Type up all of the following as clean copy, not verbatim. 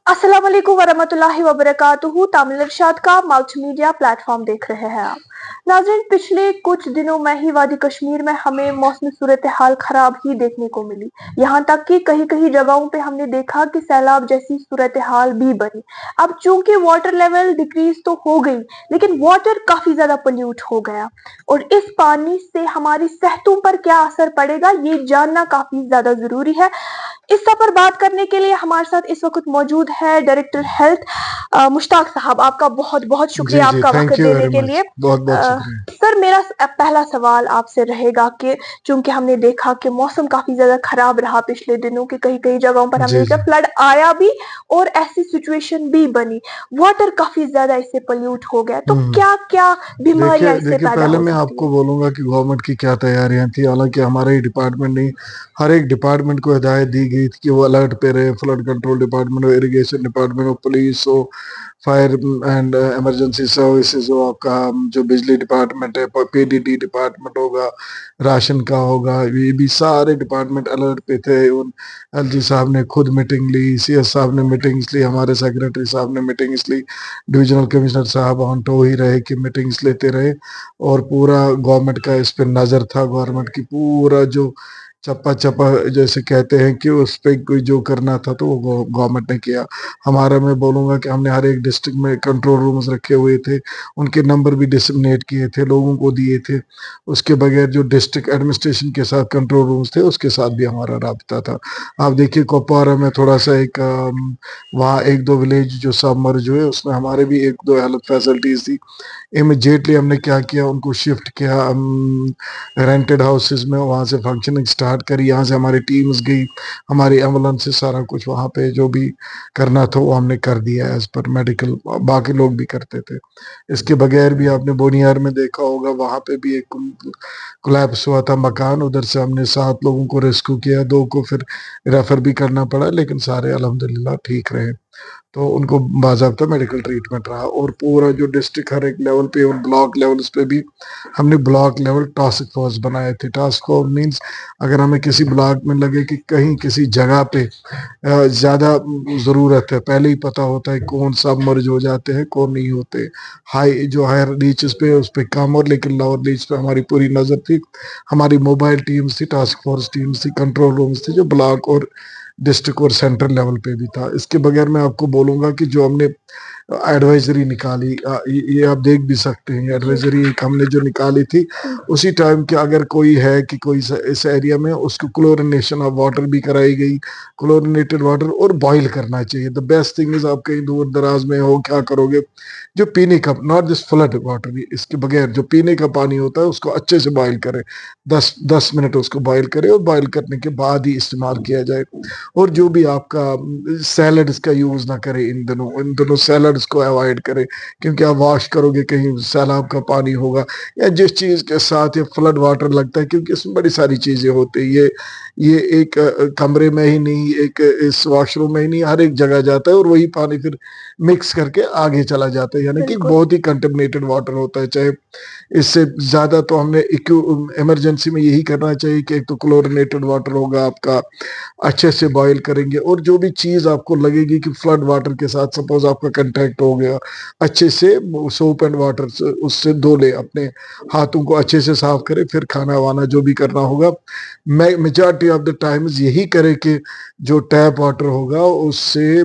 अस्सलाम वालेकुम वरहमतुल्लाहि वबरकातुहू। तामिल इरशाद का मल्टी मीडिया प्लेटफॉर्म देख रहे हैं आप नाज़रीन। पिछले कुछ दिनों में ही वादी कश्मीर में हमें मौसमी सूरत हाल खराब ही देखने को मिली। यहाँ तक कि कहीं कहीं जगहों पे हमने देखा कि सैलाब जैसी सूरत हाल भी बनी। अब चूंकि वाटर लेवल डिक्रीज तो हो गई, लेकिन वाटर काफी ज्यादा पोल्यूट हो गया और इस पानी से हमारी सेहतों पर क्या असर पड़ेगा ये जानना काफी ज्यादा जरूरी है। इस सब पर बात करने के लिए हमारे साथ इस वक्त मौजूद है डायरेक्टर हेल्थ मुश्ताक साहब। आपका बहुत बहुत जी शुक्रिया जी, आपका वक्त थैंक यू देने वेरी के लिए। मच, बहुत बहुत शुक्रिया। सर, मेरा पहला सवाल आपसे रहेगा कि चूंकि हमने देखा कि मौसम काफी ज्यादा खराब रहा पिछले दिनों के, कई कई जगहों पर हमने जी देखा जी, फ्लड आया भी और ऐसी सिचुएशन भी बनी, वाटर काफी ज्यादा इससे पोल्यूट हो गया, तो हम्म। क्या क्या बीमारियां देखिए इससे देखिए, पैदा पहले हो मैं सकती आपको हैं? बोलूंगा कि गवर्नमेंट की क्या तैयारियां थी। हालांकि हमारा ही डिपार्टमेंट नहीं, हर एक डिपार्टमेंट को हिदायत दी गई थी कि वो अलर्ट पे रहे। फ्लड कंट्रोल डिपार्टमेंट हो, इरिगेशन डिपार्टमेंट हो, पुलिस हो, फायर एंड इमरजेंसी सर्विसेज हो, आपका जो बिजली डिपार्टमेंट है, पीडीडी डिपार्टमेंट होगा, राशन का होगा, ये भी सारे डिपार्टमेंट अलर्ट पे थे। उन एलजी साहब ने खुद मीटिंग ली, सीएस साहब ने मीटिंग्स ली, हमारे सेक्रेटरी साहब ने मीटिंग्स ली, डिविजनल कमिश्नर साहब ऑन टो ही रहे कि मीटिंग्स लेते रहे। और पूरा गवर्नमेंट का इस पे नजर था। गवर्नमेंट की पूरा जो चप्पा चप्पा जैसे कहते हैं कि उस पे कोई जो करना था तो वो गवर्नमेंट ने किया। हमारा मैं बोलूंगा कि हमने हर एक डिस्ट्रिक्ट में कंट्रोल रूम्स रखे हुए थे, उनके नंबर भी डिसिमिनेट किए थे, लोगों को दिए थे। उसके बगैर जो डिस्ट्रिक्ट एडमिनिस्ट्रेशन के साथ कंट्रोल रूम्स थे उसके साथ भी हमारा राब्ता था। आप देखिए कुपवारा में थोड़ा सा एक वहाँ एक दो विलेज जो सबमर्ज हुए, उसमें हमारे भी एक दो हेल्थ फैसिलिटीज थी। इमिजिएटली हमने क्या किया, उनको शिफ्ट किया रेंटेड हाउसेस में, वहाँ से फंक्शनिंग स्टार्ट करी। यहाँ से हमारी टीम्स गई, हमारी एम्बुलेंस से सारा कुछ वहाँ पे जो भी करना था वो हमने कर दिया एज पर मेडिकल, बाकी लोग भी करते थे। इसके बगैर भी आपने बोनियार में देखा होगा, वहाँ पे भी एक कोलैप्स हुआ था मकान, उधर से हमने 7 लोगों को रेस्क्यू किया, 2 को फिर रेफर भी करना पड़ा, लेकिन सारे अल्हम्दुलिल्लाह ठीक रहे। तो उनको बाज़ाब्ता मेडिकल ट्रीटमेंट रहा। और पूरा जो डिस्ट्रिक्ट हर एक लेवल पे और ब्लॉक लेवल्स पे भी हमने ब्लॉक लेवल टास्क फोर्स बनाए थे। टास्क फोर्स मींस अगर हमें किसी ब्लॉक में लगे कि कहीं किसी जगह पे ज़्यादा ज़रूरत है, पहले ही पता होता है कौन सब मर्ज हो जाते हैं कौन नहीं होते। हाई जो हायर रीचेस पे उस पे कम, और लेकिन लोअर रीच पे हमारी पूरी नज़र थी। हमारी मोबाइल टीम्स थी, टास्क फोर्स टीम्स थी, कंट्रोल रूम्स थे जो ब्लॉक और डिस्ट्रिक्ट और सेंट्रल लेवल पे भी था। इसके बगैर मैं आपको बोलूंगा कि जो हमने एडवाइजरी निकाली, ये आप देख भी सकते हैं, जी। एडवाइजरी एक हमने जो निकाली थी उसी टाइम के, अगर कोई है कि कोई इस एरिया में, उसको क्लोरिनेशन ऑफ वाटर भी कराई गई। क्लोरिनेटेड वाटर और बॉईल करना चाहिए। द बेस्ट थिंग इज, आप कहीं दूर दराज में हो क्या करोगे, जो पीने का, नॉट दिस फ्लड वाटर, इसके बगैर जो पीने का पानी होता है उसको अच्छे से बॉईल करें। 10 10 मिनट उसको बॉईल करें और बॉईल करने के बाद ही इस्तेमाल किया जाए। और जो भी आपका सैलड्स का यूज ना करें, इन दोनों सैलड्स को अवॉइड करें, क्योंकि आप वॉश करोगे कहीं सैलाब का पानी होगा, या जिस चीज के साथ ये फ्लड वाटर लगता है, क्योंकि इसमें बड़ी सारी चीजें होती है। ये एक कमरे में ही नहीं, एक इस वॉशरूम में ही नहीं, हर एक जगह जाता है और वही पानी फिर मिक्स करके आगे चला जाता है, यानी कि बिल्कुल। बहुत ही कंटेमिनेटेड वाटर होता है। चाहे इससे ज्यादा तो हमने इमरजेंसी में यही करना चाहिए कि एक तो क्लोरिनेटेड वाटर होगा आपका, अच्छे से बॉईल करेंगे। और जो भी चीज आपको लगेगी कि फ्लड वाटर के साथ सपोज आपका कंटेक्ट हो गया, अच्छे से सोप एंड वाटर से उससे धो ले, अपने हाथों को अच्छे से साफ करें, फिर खाना वाना जो भी करना होगा। मैं मेजॉरिटी ऑफ द टाइम्स यही करे कि जो टैप वाटर होगा उससे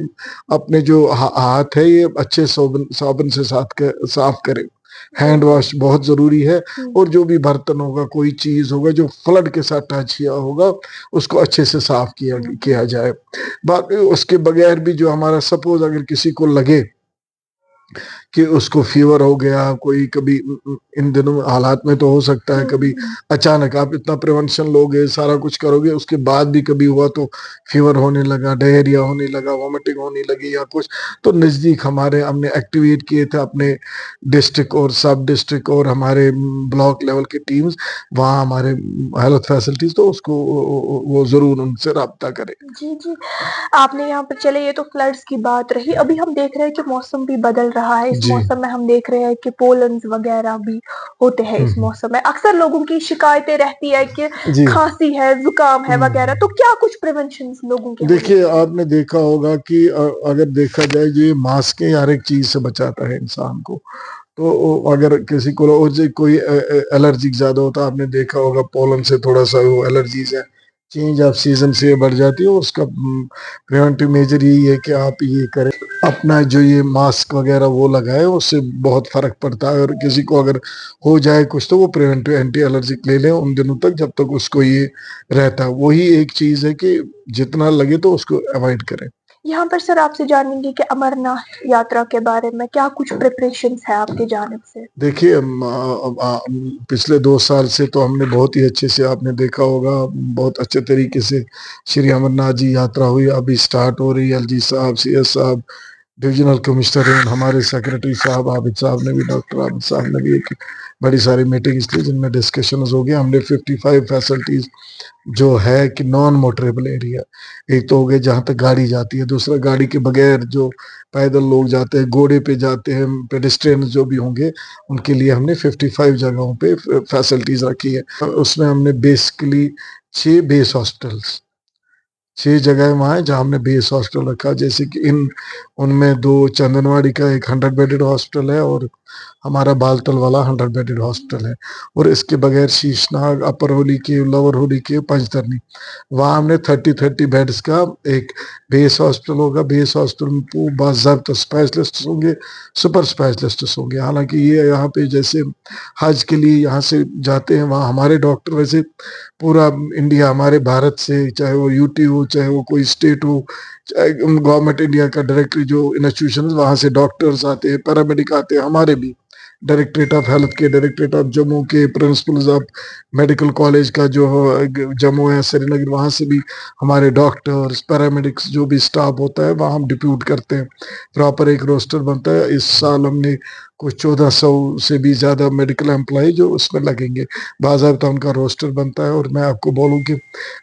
अपने जो हाथ है ये अच्छे साबुन साबुन से साफ करें। हैंड बिल्कुल। वॉश बहुत जरूरी है। हम्म। और जो भी बर्तन होगा, कोई चीज होगा जो फ्लड के साथ टच किया होगा, उसको अच्छे से साफ किया हम्म। किया जाए। बाकी उसके बगैर भी जो हमारा, सपोज अगर किसी को लगे कि उसको फीवर हो गया, कोई कभी इन दिनों हालात में तो हो सकता है कभी हम्म। अचानक आप इतना प्रिवेंशन लोगे, सारा कुछ करोगे, उसके बाद भी कभी हुआ तो फीवर होने लगा, डायरिया होने लगा, वॉमिटिंग होने लगी या कुछ, तो नज़दीक हमारे हमने एक्टिवेट किए थे अपने डिस्ट्रिक्ट और सब डिस्ट्रिक्ट और हमारे ब्लॉक लेवल की टीम्स, वहाँ हमारे हेल्थ फैसिलिटीज, तो उसको वो ज़रूर उनसे रब्ता करें। जी जी। आपने यहाँ पर, चले ये तो फ्लड्स की बात रही, अभी हम देख रहे हैं कि मौसम भी बदल रहा है, اس جی موسم میں ہم دیکھ رہے ہیں کہ پولنز وغیرہ بھی ہوتے ہیں اس موسم میں. اکثر لوگوں کی شکایتیں رہتی ہے کہ جی کھانسی ہے, زکام ہے وغیرہ, تو کیا کچھ پریونشن لوگوں کے ہونے دیکھیے چاہیے؟ آپ نے دیکھا ہوگا کہ اگر دیکھا جائے یہ ماسک ہر ایک چیز سے بچاتا ہے انسان کو. تو اگر کسی کو کوئی الرجی زیادہ ہوتا ہے, آپ نے دیکھا ہوگا پولن سے تھوڑا سا وہ الرجیز ہے, چینج آف سیزن سے بڑھ جاتی ہے. اس کا پریونٹیو میجر یہی ہے کہ آپ یہ کریں, اپنا جو یہ ماسک وغیرہ وہ لگائے, اس سے بہت فرق پڑتا ہے. اور کسی کو اگر ہو جائے کچھ تو وہ پریونٹیو اینٹی الرجک لے لیں ان دنوں تک جب تک اس کو یہ رہتا ہے. وہی ایک چیز ہے کہ جتنا لگے تو اس کو اوائڈ کریں. یہاں پر سر آپ سے جانیں گے کہ امرناتھ یاترا کے بارے میں کیا کچھ پریپریشنز ہے آپ کی جانب سے؟ دیکھیے پچھلے 2 سال سے تو ہم نے بہت ہی اچھے سے, آپ نے دیکھا ہوگا بہت اچھے طریقے سے شری امرناتھ جی یاترا ہوئی. ابھی سٹارٹ ہو رہی ہے. ایل جی صاحب, سی ایس صاحب, ڈویژنل کمشنر ہیں, ہمارے سیکرٹری صاحب عابد صاحب نے بھی, ڈاکٹر عابد صاحب نے بھی ایک بڑی ساری میٹنگز تھی جن میں ڈسکشنز ہو گیا. ہم نے 55 فیسلٹیز جو ہے کہ نان موٹریبل ایریا, ایک تو ہو گیا جہاں تک گاڑی جاتی ہے, دوسرا گاڑی کے بغیر جو پیدل لوگ جاتے ہیں, گھوڑے پہ جاتے ہیں, پیڈسٹرین جو بھی ہوں گے, ان کے لیے ہم نے 55 جگہوں پہ فیسلٹیز رکھی ہے. اس میں ہم نے بیسکلی 6 بیس ہاسپٹلس, 6 جگہ وہاں ہیں جہاں ہم نے بیس ہاسپٹل رکھا. جیسے کہ ان میں 2 چندنواڑی کا ایک 100 بیڈڈ ہاسپٹل ہے, اور ہمارا بالتل والا 100 بیڈڈ ہاسپٹل ہے. اور اس کے بغیر شیش ناگ, اپر ہولی کے, لور ہولی کے, پنجترنی, وہاں ہم نے 30 بیڈز کا ایک بیس ہاسپٹل ہوگا. بیس ہاسپٹل میں باضابطہ اسپیشلسٹ ہوں گے, سپر اسپیشلسٹس ہوں گے. حالانکہ یہ یہاں پہ جیسے حج کے لیے یہاں سے جاتے ہیں, وہاں ہمارے ڈاکٹر ویسے پورا انڈیا, ہمارے بھارت سے, چاہے وہ یو ٹی ہو, چاہے وہ کوئی اسٹیٹ ہو, چاہے گورنمنٹ انڈیا کا ڈائریکٹری جو انسٹیٹیوشن, وہاں سے ڈاکٹرز آتے ہیں, پیرامیڈک آتے ہیں. ہمارے بھی ڈائریکٹریٹ آف ہیلتھ کے, ڈائریکٹریٹ آف جموں کے, پرنسپلز آف میڈیکل کالج کا جو جموں ہے, سری نگر, وہاں سے بھی ہمارے ڈاکٹرز, پیرامیڈکس جو بھی اسٹاف ہوتا ہے وہاں ہم ڈپیوٹ کرتے ہیں. پراپر ایک روسٹر بنتا ہے. اس سال ہم نے کچھ 1400 سے بھی زیادہ میڈیکل امپلائی جو اس میں لگیں گے, باضابطہ ان کا روسٹر بنتا ہے. اور میں آپ کو بولوں کہ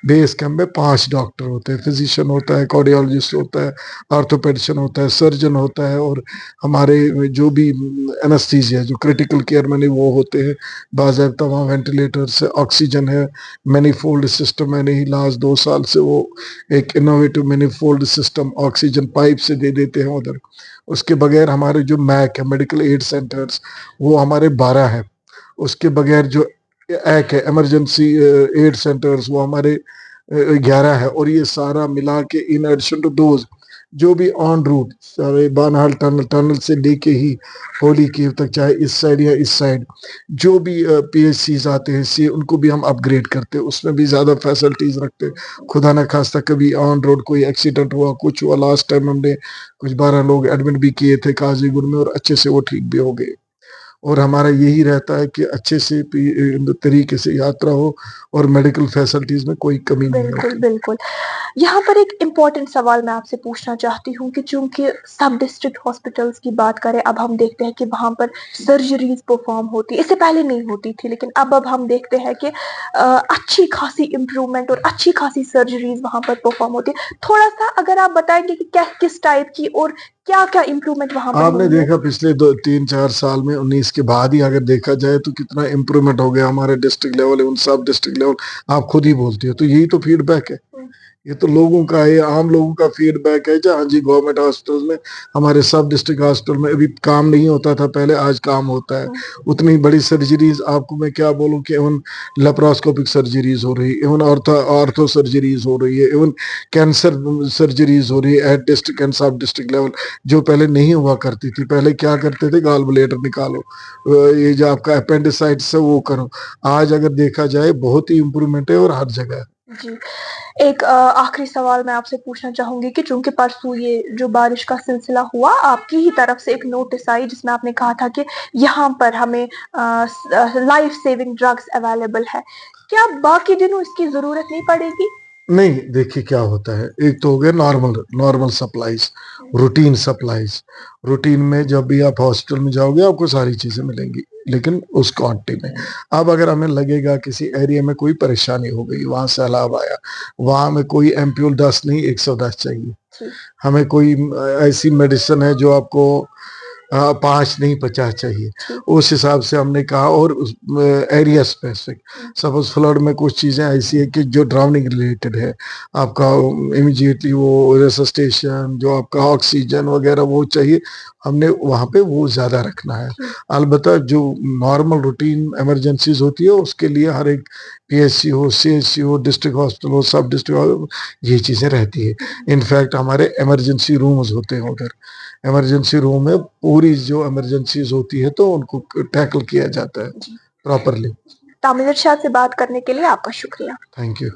بیس کیمپ میں 5 ڈاکٹر ہوتے ہیں, فزیشین ہوتا ہے, کارڈیالوجسٹ ہوتا ہے, آرتھوپیڈشن ہوتا ہے, سرجن ہوتا ہے, اور ہمارے جو بھی انستھیزیا جو کریٹیکل کیئر میں وہ ہوتے ہیں باضابطہ. وہاں وینٹیلیٹرس ہے, آکسیجن ہے, مینی فولڈ سسٹم ہے. نہیں لاسٹ 2 سال سے وہ ایک innovative many fold system oxygen pipe سے دے دیتے ہیں ادھر. اس کے بغیر ہمارے جو میک ہے, میڈیکل ایڈ سینٹرز, وہ ہمارے 12 ہیں. اس کے بغیر جو ایک ہے ایمرجنسی ایڈ سینٹرز, وہ ہمارے 11 ہے. اور یہ سارا ملا کے ان ایڈیشن ٹو دوز جو بھی آن روٹ, بانہال ٹنل سے لے کے ہی ہولی کیو تک, چاہے اس سائڈ یا اس سائڈ, جو بھی پی ایچ سیز آتے ہیں ان کو بھی ہم اپ گریڈ کرتے, اس میں بھی زیادہ فیسلٹیز رکھتے. خدا نہ خواستہ کبھی آن روڈ کوئی ایکسیڈنٹ ہوا, کچھ ہوا, لاسٹ ٹائم ہم نے کچھ 12 لوگ ایڈمٹ بھی کیے تھے قاضی گنج میں, اور اچھے سے وہ ٹھیک بھی ہو گئے. اور ہمارا یہی رہتا ہے کہ اچھے سے طریقے سے یاترا ہو اور میڈیکل فیسلٹیز میں کوئی کمی نہیں بالکل ہوتی. بالکل. یہاں پر ایک امپورٹنٹ سوال میں آپ سے پوچھنا چاہتی ہوں کہ چونکہ سب ڈسٹرکٹ ہاسپٹلس کی بات کریں, اب ہم دیکھتے ہیں کہ وہاں پر سرجریز پرفارم ہوتی ہے. اس سے پہلے نہیں ہوتی تھی, لیکن اب ہم دیکھتے ہیں کہ اچھی خاصی امپرومنٹ اور اچھی خاصی سرجریز وہاں پر پرفارم ہوتی ہے. تھوڑا سا اگر آپ بتائیں گے کہ کس ٹائپ کی اور کیا کیا امپرومنٹ وہاں پر آپ نے ہوئی ہے؟ دیکھا پچھلے 3-4 سال میں 19 کے بعد ہی اگر دیکھا جائے تو کتنا امپرومنٹ ہو گیا ہمارے ڈسٹرکٹ لیول, سب ڈسٹرکٹ لیول. آپ خود ہی بولتی ہو, تو یہی تو فیڈ بیک ہے. یہ تو لوگوں کا ہے, عام لوگوں کا فیڈ بیک ہے. ہاں جی, گورنمنٹ ہاسپٹل میں, ہمارے سب ڈسٹرکٹ ہاسپٹل میں ابھی کام نہیں ہوتا تھا پہلے, آج کام ہوتا ہے. اتنی بڑی سرجریز آپ کو میں کیا بولوں کہ ایون لیپراسکوپک سرجریز ہو رہی, ایون آرتھو سرجریز ہو رہی ہے, ایون کینسر سرجریز ہو رہی ہے at district and sub district level, جو پہلے نہیں ہوا کرتی تھی. پہلے کیا کرتے تھے, گال بلیڈر نکالو, یہ جو آپ کا اپینڈسائٹس ہے وہ کرو. آج اگر دیکھا جائے بہت ہی امپرومنٹ ہے, اور ہر جگہ. جی, ایک آخری سوال میں آپ سے پوچھنا چاہوں گی کہ چونکہ پرسوں یہ جو بارش کا سلسلہ ہوا, آپ کی ہی طرف سے ایک نوٹس آئی جس میں آپ نے کہا تھا کہ یہاں پر ہمیں لائف سیونگ ڈرگس اویلیبل ہے. کیا باقی دنوں اس کی ضرورت نہیں پڑے گی؟ نہیں, دیکھیے کیا ہوتا ہے, ایک تو ہو گیا normal supplies, routine supplies. Routine میں جب بھی آپ ہاسپٹل میں جاؤ گے آپ کو ساری چیزیں ملیں گی, لیکن اس کوانٹٹی میں. اب اگر ہمیں لگے گا کسی ایریا میں کوئی پریشانی ہو گئی, وہاں سیلاب آیا, وہاں میں کوئی ایمپیول 10 نہیں 110 چاہیے. ہمیں کوئی ایسی میڈیسن ہے جو آپ کو 5 नहीं 50 चाहिए, उस हिसाब से हमने कहा। और एरिया स्पेसिफिक, सपोज फ्लड में कुछ चीज़ें ऐसी है कि जो ड्राउनिंग रिलेटेड है, आपका इमीडिएटली वो रेसिस्टेशन, जो आपका ऑक्सीजन वगैरह वो चाहिए, हमने वहाँ पे वो ज़्यादा रखना है। अलबत्ता जो नॉर्मल रूटीन इमरजेंसीज होती है उसके लिए हर एक पीएचसी हो, सीएचसी हो, डिस्ट्रिक्ट हॉस्पिटल हो, सब डिस्ट्रिक्ट हॉस्पिटल, ये चीज़ें रहती है। इनफैक्ट हमारे इमरजेंसी रूम्स होते हैं उधर, इमरजेंसी रूम में पूरी जो इमरजेंसीज होती है तो उनको टैकल किया जाता है प्रॉपरली। तामिल इरशाद से बात करने के लिए आपका शुक्रिया। Thank you.